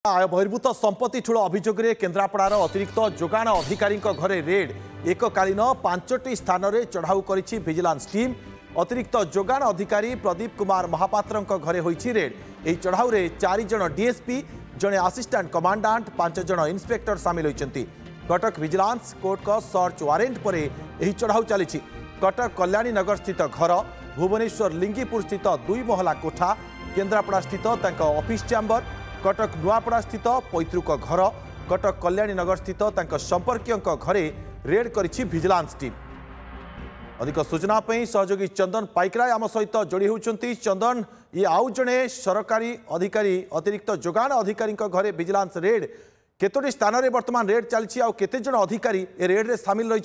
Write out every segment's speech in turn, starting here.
आय बहिर्भूत संपत्ति ठूल अभियोग केन्द्रापड़ार अतिरिक्त जोगाण अधिकारी घरे रेड एककालीन 5टी स्थान में चढ़ाऊ करिछि विजिलेंस टीम। अतिरिक्त जोगाण अधिकारी प्रदीप कुमार महापात्र घरे होइछि रेड। एही चढ़ाऊ रे 4 जन डीएसपी, जड़े असिस्टेंट कमांडांट, 5 जन इन्स्पेक्टर सामिल होइछन्ति। कटक विजिलेंस कोर्ट का सर्च वारेंट पर एही चढ़ाऊ चली। कटक कल्याणी नगर स्थित घर, भुवनेश्वर लिंगीपुर स्थित 2 महला कोठा, केन्द्रापड़ा स्थित ऑफिस चैम्बर, कटक नुआपड़ा स्थित पैतृक घर, कटक कल्याणी नगर स्थित संपर्कीय घरे रेड करिछि विजिलेंस टीम। अधिक सूचना सहयोगी चंदन पाइकराय आम सहित जोड़ी होती। चंदन, ये आउ जड़े सरकारी अधिकारी अतिरिक्त जोगाण अधिकारी घरे विजिलेंस रेड केतोटी स्थान में वर्तमान रेड चलती आउ केते जन अधिकारी ए रेड रे शामिल रही?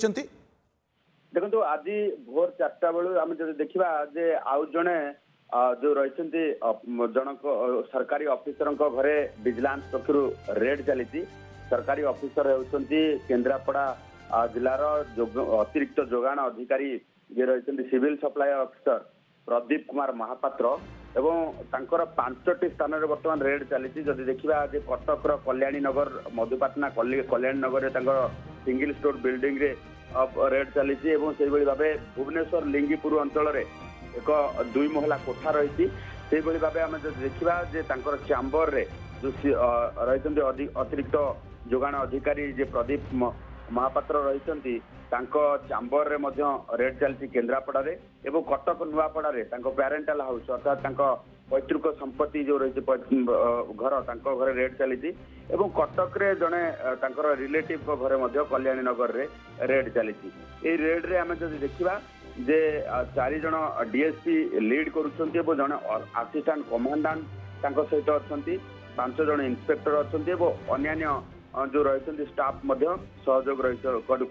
देखो आज भोर 4टा बेलू आम जो देखा जे आउ जड़े जो रही जनक सरकारी ऑफिसर घरे विजिलेंस पक्षर रेड चली। सरकारी ऑफिसर होती केन्द्रापड़ा जिलार अतिरिक्त जोगाण अधिकारी जे रही civil supply officer Pradeep Kumar Mahapatra एवं तांकर 5टी स्थान में वर्तमान रेड चली। जदि देखा आज कटक कल्याणी नगर मधुपाटना कल्याणी नगर सिंगल स्टोर बिल्डिंग रे रेड चली। से भाव भुवनेश्वर लिंगीपुर अंचल एक 2 महला कोठा रही। से भाव आम जो देखा चैम्बर रे जो रही अतिरिक्त जोगाण अधिकारी जे प्रदीप महापात्र रही चैम्बर रे रेड चलती केन्द्रापड़ा रे एवं कटक नुआपड़ा रे प्यारेंटाल हाउस अर्थात पैतृक संपत्ति जो रही घर घरे रेड चली। एवं कटक रे जड़े रिलेटिव घरे कल्याणी नगर रे रेड चली। ये रेड रे आम जो देखा जे 4 जन डीएसपी लीड करुछन्ति एवं जड़े असिस्टेंट कमांडांट सहित अच्छा, 5 जन इन्स्पेक्टर अच्छा, अन्य जो रही स्टाफ सहयोग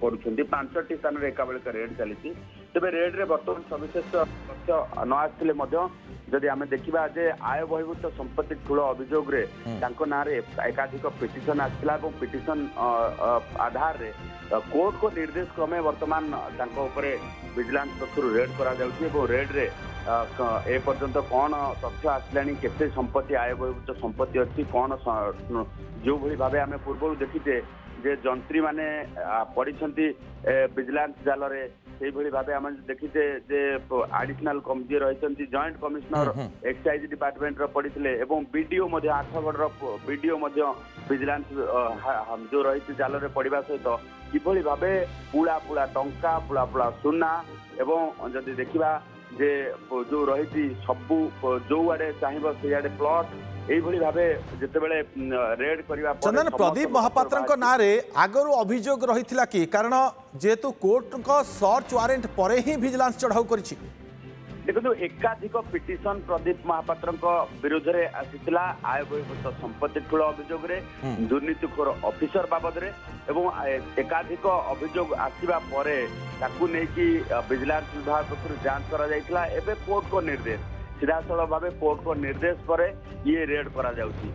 करुँच। 5टी स्थान में एका बेलक रेड चली। तेज रेड रे बर्तमान सविशेष तथ्य न आसते जदि आम देखा जे आय बहिर्भूत संपत्ति ठूल अभियोग ना एकाधिक पिटिशन आसाला। पिटिशन आधार रे कोर्ट को निर्देश क्रमे वर्तमान विजिलेंस पक्षर रेड करा रेड रे ए पर्यंत कौन तथ्य आसला केते संपत्ति आय बहिर्भूत संपत्ति अच्छी कौन जो भली भाव आम पूर्व देखीचे जे जंत्री माने पड़ी विजिलेंस जाल रे से भाव आम देखीचे जे एडिशनल जे रही जॉइंट कमिश्नर एक्साइज डिपार्टमेंट पड़ी बीडीओ 8गढ़ बीडीओ विजिलेंस जो रही जाल रे पड़ा सहित किभली भाव पुला पुला टंका पुला पुला सुना एवं जदि देखा जे जो रही सबू जो आड़े चाहिए से आड़े प्लट यही भाव जितेबले रेड करने। चंदन, प्रदीप महापात्र ना आगु अभियोग रही कि कारण जेहेतु कोर्ट का सर्च वारेंट पर ही विजिलेंस चढ़ाऊ कर देखो एकाधिक पिटिशन प्रदीप महापात्र विरोध में आसीला आय बहिर्भूत संपत्ति ठूल अभियोग दुर्नीतिखोर ऑफिसर बाबद एकाधिक अभियोग आसवा विजिलेंस विभाग पक्ष जांच करा कोर्ट को निर्देश सीधासल भाव कोर्ट को निर्देश पर ये रेड करा जाउछि।